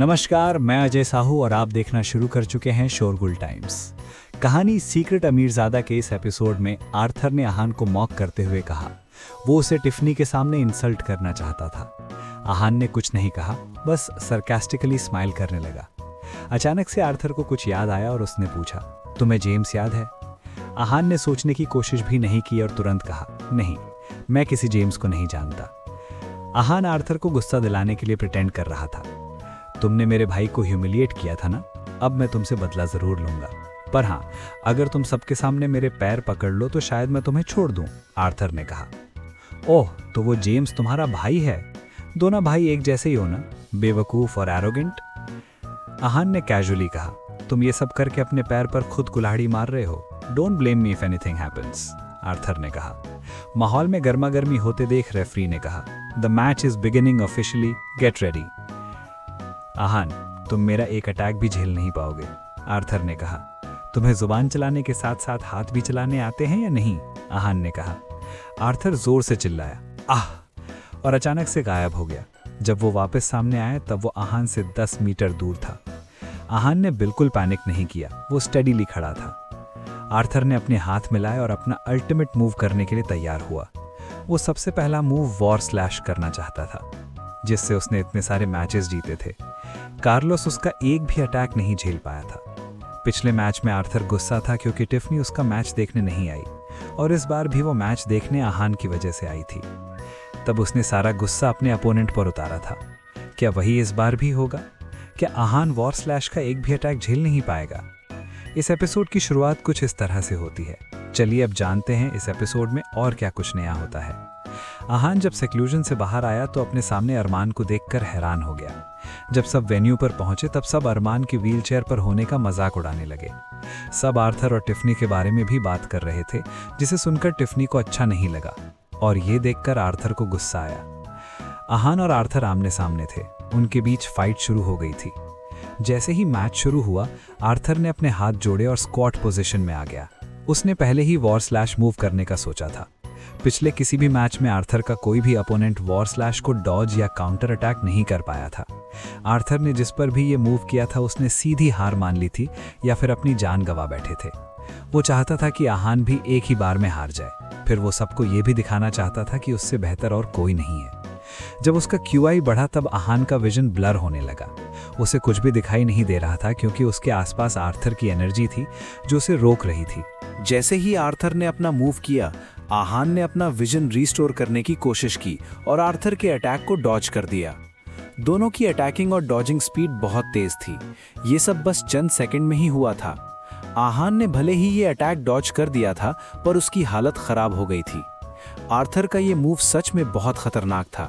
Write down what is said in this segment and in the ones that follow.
नमस्कार, मैं अजय साहू और आप देखना शुरू कर चुके हैं शोरगुल टाइम्स। कहानी सीक्रेट अमीरजादा के इस एपिसोड में आर्थर ने आहान को मॉक करते हुए कहा वो उसे टिफनी के सामने इंसल्ट करना चाहता था। आहान ने कुछ नहीं कहा, बस सरकास्टिकली स्माइल करने लगा। अचानक से आर्थर को कुछ याद आया और उसने पूछा, तुम्हें जेम्स याद है? आहान ने सोचने की कोशिश भी नहीं की और तुरंत कहा, नहीं, मैं किसी जेम्स को नहीं जानता। आहान आर्थर को गुस्सा दिलाने के लिए प्रिटेंड कर रहा था। तुमने मेरे भाई को ह्यूमिलिएट किया था ना, अब मैं तुमसे बदला जरूर लूंगा, पर हाँ, अगर तुम सबके सामने मेरे पैर पकड़ लो तो शायद मैं तुम्हें छोड़ दूं, आर्थर ने कहा। ओह, तो वो जेम्स तुम्हारा भाई है? दोनों भाई एक जैसे ही हो ना, बेवकूफ और एरोगेंट। आहान ने कैजुअली कहा, तुम ये सब करके अपने पैर पर खुद कुल्हाड़ी मार रहे हो। Don't blame me if anything happens, Arthur ने कहा। माहौल में गर्मा गर्मी होते देख रेफरी ने कहा, the match is beginning officially, get ready. Aahan, तुम मेरा एक अटैक भी झेल नहीं पाओगे, आर्थर ने कहा। तुम्हें जुबान चलाने के साथ साथ हाथ भी चलाने आते हैं या नहीं? आहान ने कहा। आर्थर जोर से चिल्लाया, आह, और अचानक से गायब हो गया। जब वो वापस सामने आया तब वो आहान से 10 मीटर दूर था। आहान ने बिल्कुल पैनिक नहीं किया, वो स्टडीली खड़ा था। आर्थर ने अपने हाथ मिलाए और अपना अल्टीमेट मूव करने के लिए तैयार हुआ। वो सबसे पहला मूव वॉर स्लैश करना चाहता था, जिससे उसने इतने सारे मैचेस जीते थे। कार्लोस उसका एक भी अटैक नहीं झेल पाया था। पिछले मैच में आर्थर गुस्सा था क्योंकि टिफनी उसका मैच देखने नहीं आई, और इस बार भी वो मैच देखने आहान की वजह से आई थी। तब उसने सारा गुस्सा अपने अपोनेंट पर उतारा था। क्या वही इस बार भी होगा? क्या आहान वॉर स्लैश का एक भी अटैक झेल नहीं पाएगा? इस एपिसोड की शुरुआत कुछ इस तरह से होती है। चलिए अब जानते हैं इस एपिसोड में और क्या कुछ नया होता है। आहान जब सेक्लूजन से बाहर आया तो अपने सामने अरमान को देखकर हैरान हो गया। जब सब वेन्यू पर पहुंचे तब सब अरमान की व्हीलचेयर पर होने का मजाक उड़ाने लगे। सब आर्थर और टिफनी के बारे में भी बात कर रहे थे, जिसे सुनकर टिफनी को अच्छा नहीं लगा, और ये देखकर आर्थर को गुस्सा आया। आहान और आर्थर आमने सामने थे, उनके बीच फाइट शुरू हो गई थी। जैसे ही मैच शुरू हुआ, आर्थर ने अपने हाथ जोड़े और स्क्वाट पोजीशन में आ गया। उसने पहले ही वॉर स्लैश मूव करने का सोचा था। पिछले किसी भी मैच में आर्थर का कोई भी अपोनेंट वॉर स्लैश को डॉज या काउंटर अटैक नहीं कर पाया था। आर्थर ने जिस पर भी ये मूव किया था उसने सीधी हार मान ली थी या फिर अपनी जान गंवा बैठे थे। वो चाहता था कि आहान भी एक ही बार में हार जाए, फिर वो सबको ये भी दिखाना चाहता था कि उससे बेहतर और कोई नहीं है। जब उसका QI बढ़ा तब आहान का विजन ब्लर होने लगा। उसे कुछ भी दिखाई नहीं दे रहा था क्योंकि उसके आसपास आर्थर की एनर्जी थी जो उसे रोक रही थी। जैसे ही आर्थर ने अपना मूव किया, आहान ने अपना विजन रिस्टोर करने की कोशिश की और आर्थर के अटैक को डॉज कर दिया। दोनों की अटैकिंग और डॉजिंग स्पीड बहुत तेज थी। ये सब बस चंद सेकंड में ही हुआ था। आहान ने भले ही ये अटैक डॉज कर दिया था, पर उसकी हालत खराब हो गई थी। आर्थर का ये मूव सच में बहुत खतरनाक था।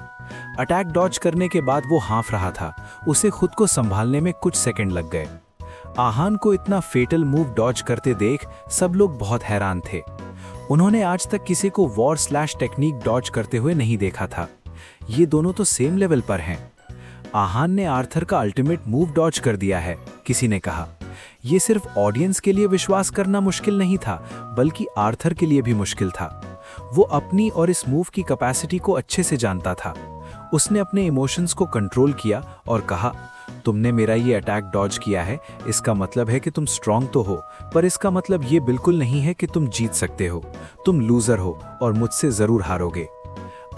अटैक डॉज करने के बाद वो हाँफ रहा था। उसे खुद को संभालने में कुछ सेकंड लग गए। आहान को इतना फेटल मूव डॉज करते देख सब लोग बहुत हैरान थे। उन्होंने आज तक किसी को वॉर स्लैश टेक्निक डॉज करते हुए नहीं देखा था। ये दोनों तो सेम लेवल पर हैं। आहान ने आर्थर का अल्टीमेट मूव डॉज कर दिया है, किसी ने कहा। ये सिर्फ ऑडियंस के लिए विश्वास करना मुश्किल नहीं था, बल्कि आर्थर के लिए भी मुश्किल था। वो अपनी और इस मूव की कैपेसिटी को अच्छे से जानता था। उसने अपने इमोशंस को कंट्रोल किया और कहा, तुमने मेरा ये अटैक डॉज किया है, इसका मतलब है कि तुम स्ट्रांग तो हो, पर इसका मतलब ये बिल्कुल नहीं है कि तुम जीत सकते हो। तुम लूजर हो और मुझसे जरूर हारोगे।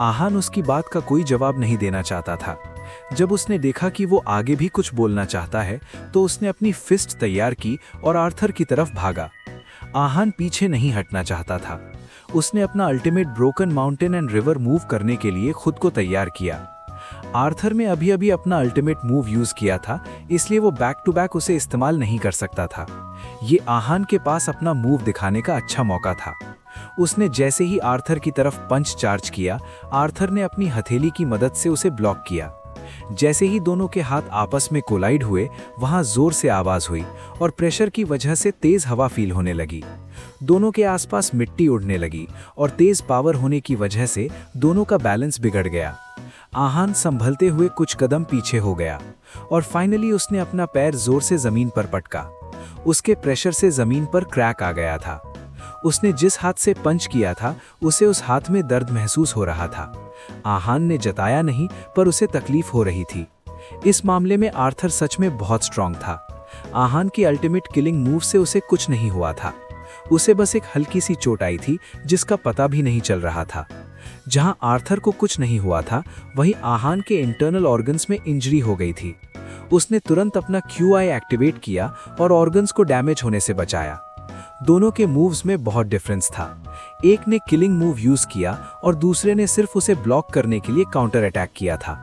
आहान उसकी बात का कोई जवाब नहीं देना चाहता था। जब उसने देखा कि वो आगे भी कुछ बोलना चाहता है तो उसने अपनी फिस्ट तैयार की और आर्थर की तरफ भागा। आहान पीछे नहीं हटना चाहता था। उसने अपना ultimate broken mountain and river move करने के लिए खुद को तैयार किया। आर्थर ने अभी अभी अपना अल्टीमेट मूव यूज किया था, इसलिए वो बैक टू बैक उसे इस्तेमाल नहीं कर सकता था। ये आहान के पास अपना मूव दिखाने का अच्छा मौका था। उसने जैसे ही आर्थर की तरफ पंच चार्ज किया, आर्थर ने अपनी हथेली की मदद से उसे ब्लॉक किया। जैसे ही दोनों के हाथ आपस में कोलाइड हुए, वहां जोर से आवाज हुई और प्रेशर की वजह से तेज हवा फील होने लगी। दोनों के आसपास मिट्टी उड़ने लगी और तेज पावर होने की वजह से दोनों का बैलेंस बिगड़ गया। आहान संभलते हुए कुछ कदम पीछे हो गया और फाइनली उसने अपना पैर जोर से जमीन पर पटका। उसके प्रेशर से जमीन पर क्रैक आ गया था। उसने जिस हाथ से पंच किया था उसे उस हाथ में दर्द महसूस हो रहा था। आहान ने जताया नहीं, पर उसे तकलीफ हो रही थी। इस मामले में आर्थर सच में बहुत स्ट्रांग था। आहान की अल्टीमेट किलिंग मूव से उसे कुछ नहीं हुआ था। उसे बस एक हल्की सी चोट आई थी जिसका पता भी नहीं चल रहा था। जहां आर्थर को कुछ नहीं हुआ था, वहीं आहान के इंटरनल ऑर्गन्स में इंजरी हो गई थी। उसने तुरंत अपना QI एक्टिवेट किया और ऑर्गन्स को डैमेज होने से बचाया। दोनों के मूव्स में बहुत डिफरेंस था। एक ने किलिंग मूव यूज किया और दूसरे ने सिर्फ उसे ब्लॉक करने के लिए काउंटर अटैक किया था।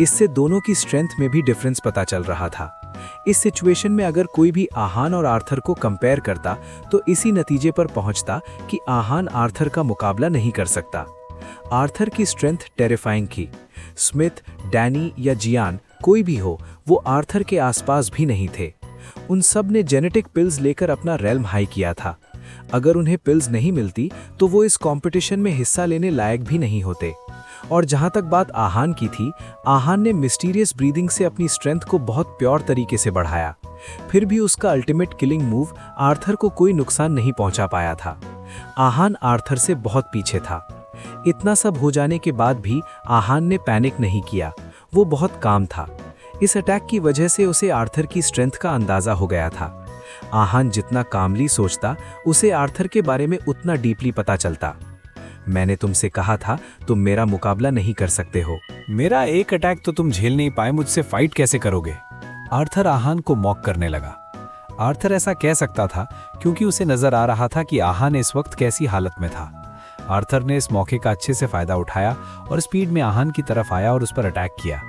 इससे दोनों की स्ट्रेंथ में भी डिफरेंस पता चल रहा था। इस सिचुएशन में अगर कोई भी आहान और आर्थर को कंपेयर करता तो इसी नतीजे पर पहुंचता कि आहान आर्थर का मुकाबला नहीं कर सकता। आर्थर की स्ट्रेंथ टेरिफाइंग थी। स्मिथ, डैनी या जियान कोई भी हो, वो आर्थर के आसपास भी नहीं थे। उन सब ने जेनेटिक पिल्स लेकर अपना रेल्म हाई किया था। अगर उन्हें पिल्स नहीं मिलती तो वो इस कंपटीशन में हिस्सा लेने लायक भी नहीं होते। और जहां तक बात आहान की थी, आहान ने मिस्टीरियस ब्रीदिंग से अपनी स्ट्रेंथ को बहुत प्योर तरीके से बढ़ाया। फिर भी उसका अल्टीमेट किलिंग मूव आर्थर को कोई नुकसान नहीं पहुंचा पाया था। आहान आर्थर से बहुत पीछे था। इतना सब हो जाने के बाद भी आहान ने पैनिक नहीं किया। वो बहुत काम था। इस अटैक की वजह से उसे आर्थर की स्ट्रेंथ का अंदाजा हो गया था। आहान जितना कामली सोचता, उसे आर्थर के बारे में उतना डीपली पता चलता। मैंने तुमसे कहा था तुम मेरा मुकाबला नहीं कर सकते हो। मेरा एक अटैक तो तुम झेल नहीं पाए, मुझसे फाइट कैसे करोगे? आर्थर आहान को मॉक करने लगा। आर्थर ऐसा कह सकता था क्योंकि उसे नजर आ रहा था कि आहान इस वक्त कैसी हालत में था। आर्थर ने इस मौके का अच्छे से फायदा उठाया और स्पीड में आहान की तरफ आया और उस पर अटैक किया।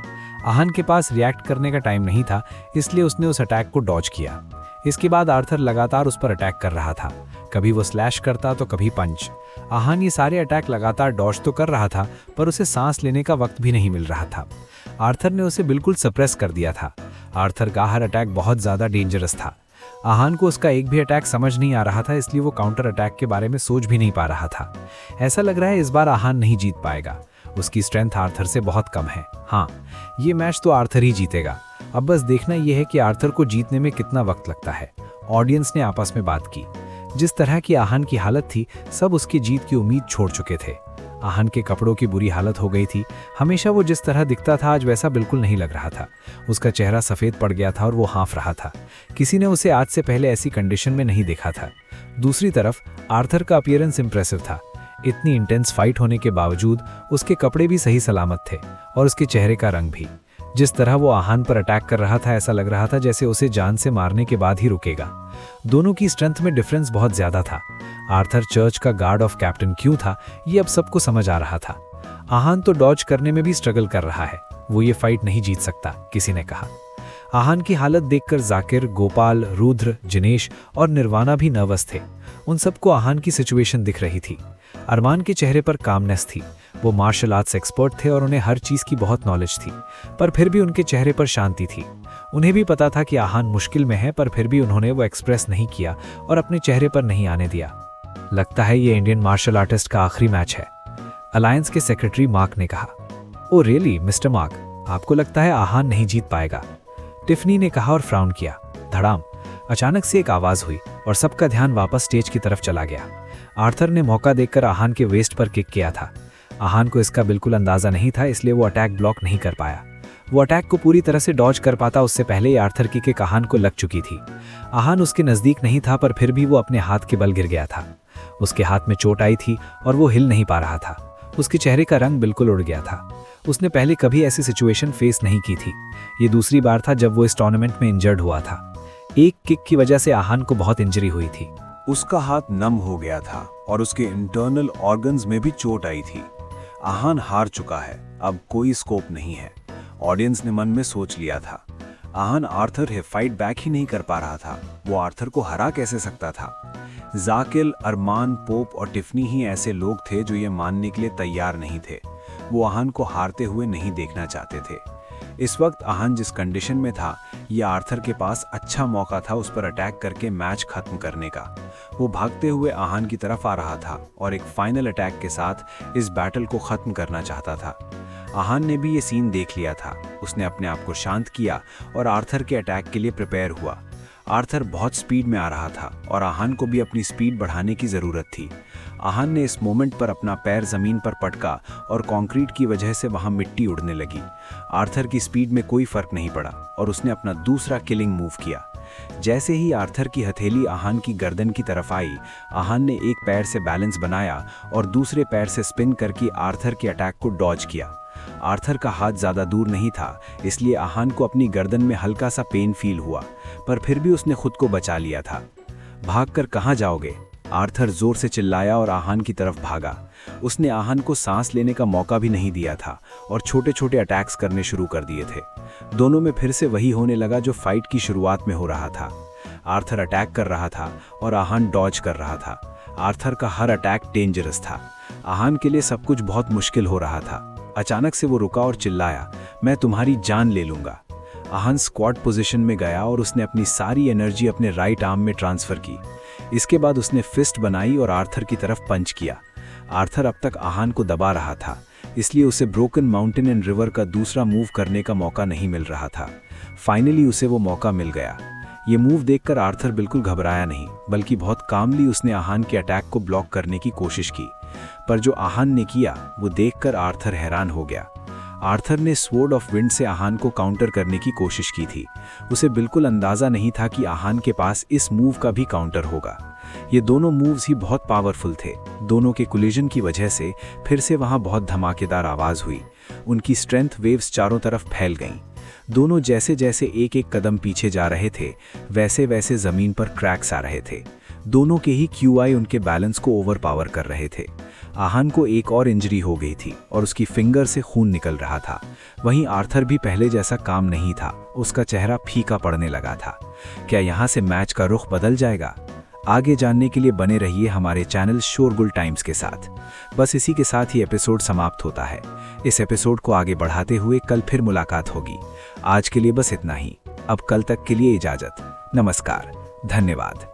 आहान के पास रिएक्ट करने का टाइम नहीं था, इसलिए उसने उस अटैक को डॉज किया। इसके बाद आर्थर लगातार उस पर अटैक कर रहा था। कभी वो स्लैश करता तो कभी पंच। आहान ये सारे अटैक लगातार डॉज तो कर रहा था, पर उसे सांस लेने का वक्त भी नहीं मिल रहा था। आर्थर ने उसे बिल्कुल सप्रेस कर दिया था। आर्थर का हर अटैक बहुत ज्यादा डेंजरस था। आहान को उसका एक भी अटैक समझ नहीं आ रहा था, इसलिए वो काउंटर अटैक के बारे में सोच भी नहीं पा रहा था। ऐसा लग रहा है इस बार आहान नहीं जीत पाएगा। उसकी स्ट्रेंथ आर्थर से बहुत कम है। हाँ, ये मैच तो आर्थर ही जीतेगा। अब बस देखना यह है कि आर्थर को जीतने में कितना वक्त लगता है। ऑडियंस ने आपस में बात की। जिस तरह की आहान की हालत थी, सब उसकी जीत की उम्मीद छोड़ चुके थे। आहान के कपड़ों की बुरी हालत हो गई थी। हमेशा वो जिस तरह दिखता था, आज वैसा बिल्कुल नहीं लग रहा था। उसका चेहरा सफ़ेद पड़ गया था और वो हाँफ रहा था। किसी ने उसे आज से पहले ऐसी कंडीशन में नहीं देखा था। दूसरी तरफ आर्थर का अपीयरेंस इंप्रेसिव था। इतनी इंटेंस फाइट होने के बावजूद उसके कपड़े भी सही सलामत थे और उसके चेहरे का रंग भी। जिस तरह वो आहान पर अटैक कर रहा था, ऐसा लग रहा था जैसे उसे जान से मारने के बाद ही रुकेगा। दोनों की स्ट्रेंथ में डिफरेंस बहुत ज्यादा था। आर्थर चर्च का गार्ड ऑफ कैप्टन क्यों था, ये अब सबको समझ आ रहा था। आहान तो डॉज करने में भी स्ट्रगल कर रहा है। वो ये फाइट नहीं जीत सकता, किसी ने कहा। आहान की हालत देखकर जाकिर, गोपाल, रुद्र, जिनेश और निर्वाणा भी नर्वस थे। उन सबको आहान की सिचुएशन दिख रही थी। अरमान के चेहरे पर कामनेस थी। वो मार्शल आर्ट्स एक्सपर्ट थे और उन्हें हर चीज की बहुत नॉलेज थी, पर फिर भी उनके चेहरे पर शांति थी। उन्हें भी पता था कि आहान मुश्किल में है, पर फिर भी उन्होंने वो एक्सप्रेस नहीं किया और अपने चेहरे पर नहीं आने दिया। लगता है ये इंडियन मार्शल आर्टिस्ट का आखिरी मैच है, अलायंस के सेक्रेटरी मार्क ने कहा। ओ रियली मिस्टर मार्क, आपको लगता है आहान नहीं जीत पाएगा? टिफनी ने कहा और फ्राउन किया। धड़ाम, अचानक से एक आवाज हुई और सबका ध्यान वापस स्टेज की तरफ चला गया। आर्थर ने मौका देखकर आहान के वेस्ट पर किक किया था। आहान को इसका बिल्कुल अंदाजा नहीं था, इसलिए वो अटैक ब्लॉक नहीं कर पाया। वो अटैक को पूरी तरह से डॉज कर पाता उससे पहले ही आर्थर की किक आहान को लग चुकी थी। आहान उसके नजदीक नहीं था, पर फिर भी वो अपने हाथ के बल गिर गया था। उसके हाथ में चोट आई थी और वो हिल नहीं पा रहा था। उसके चेहरे का रंग बिल्कुल उड़ गया था। उसने पहले कभी ऐसी सिचुएशन फेस नहीं की थी। ये दूसरी बार था जब वो इस टूर्नामेंट में इंजर्ड हुआ था। एक किक की वजह से आहान को बहुत इंजरी हुई थी। उसका हाथ नम हो गया था और उसके इंटरनल ऑर्गन्स में भी चोट आई थी। आहान हार चुका है, अब कोई स्कोप नहीं है, ऑडियंस ने मन में सोच लिया था। आहान आर्थर है फाइट बैक ही नहीं कर पा रहा था। वो आर्थर को हरा कैसे सकता था? जाकिल, अरमान, पोप और टिफनी ही ऐसे लोग थे जो ये मानने के लिए तैयार नहीं थे। वो आहान को हारते हुए नहीं देखना चाहते थे। इस वक्त आहान जिस कंडीशन में था, ये आर्थर के पास अच्छा मौका था उस पर अटैक करके मैच खत्म करने का। वो भागते हुए आहान की तरफ आ रहा था और एक फाइनल अटैक के साथ इस बैटल को खत्म करना चाहता था। आहान ने भी ये सीन देख लिया था। उसने अपने आप को शांत किया और आर्थर के अटैक के लिए प्रिपेयर हुआ। आर्थर बहुत स्पीड में आ रहा था और आहान को भी अपनी स्पीड बढ़ाने की ज़रूरत थी। आहान ने इस मोमेंट पर अपना पैर ज़मीन पर पटका और कंक्रीट की वजह से वहां मिट्टी उड़ने लगी। आर्थर की स्पीड में कोई फर्क नहीं पड़ा और उसने अपना दूसरा किलिंग मूव किया। जैसे ही आर्थर की हथेली आहान की गर्दन की तरफ आई, आहान ने एक पैर से बैलेंस बनाया और दूसरे पैर से स्पिन करके आर्थर के अटैक को डॉज किया। आर्थर का हाथ ज़्यादा दूर नहीं था, इसलिए आहान को अपनी गर्दन में हल्का सा पेन फील हुआ, पर फिर भी उसने खुद को बचा लिया था। भागकर कहाँ जाओगे? आर्थर जोर से चिल्लाया और आहान की तरफ भागा। उसने आहान को सांस लेने का मौका भी नहीं दिया था और छोटे छोटे अटैक्स करने शुरू कर दिए थे। दोनों में फिर से वही होने लगा जो फाइट की शुरुआत में हो रहा था। आर्थर अटैक कर रहा था और आहान डॉज कर रहा था। आर्थर का हर अटैक डेंजरस था। आहान के लिए सब कुछ बहुत मुश्किल हो रहा था। अचानक से वो रुका और चिल्लाया, मैं तुम्हारी जान ले लूंगा। आहान स्क्वाट पोजीशन में गया और उसने अपनी सारी एनर्जी अपने राइट आर्म में ट्रांसफर की। इसके बाद उसने फिस्ट बनाई और आर्थर की तरफ पंच किया। आर्थर अब तक आहान को दबा रहा था, इसलिए उसे ब्रोकन माउंटेन एंड रिवर का दूसरा मूव करने का मौका नहीं मिल रहा था। फाइनली उसे वो मौका मिल गया। ये मूव देखकर आर्थर बिल्कुल घबराया नहीं, बल्कि बहुत कामली उसने आहान के अटैक को ब्लॉक करने की कोशिश की। पर जो आहान ने किया वो देखकर आर्थर हैरान हो गया। आर्थर ने स्वॉर्ड ऑफ विंड से आहान को काउंटर करने की कोशिश की थी। उसे बिल्कुल अंदाजा नहीं था कि आहान के पास इस मूव का भी काउंटर होगा। ये दोनों मूव्स ही बहुत पावरफुल थे। दोनों के कोलिजन की वजह से फिर से वहां बहुत धमाकेदार आवाज हुई। उनकी स्ट्रेंथ वेव्स चारों तरफ फैल गईं। दोनों जैसे जैसे एक एक कदम पीछे जा रहे थे, वैसे वैसे जमीन पर क्रैक्स आ रहे थे। दोनों के ही क्यूआई उनके बैलेंस को ओवरपावर कर रहे थे। आहान को एक और इंजरी हो गई थी और उसकी फिंगर से खून निकल रहा था। वहीं आर्थर भी पहले जैसा काम नहीं था, उसका चेहरा फीका पड़ने लगा था। क्या यहाँ से मैच का रुख बदल जाएगा? आगे जानने के लिए बने रहिए हमारे चैनल शोरगुल टाइम्स के साथ। बस इसी के साथ ही एपिसोड समाप्त होता है। इस एपिसोड को आगे बढ़ाते हुए कल फिर मुलाकात होगी। आज के लिए बस इतना ही। अब कल तक के लिए इजाजत। नमस्कार, धन्यवाद।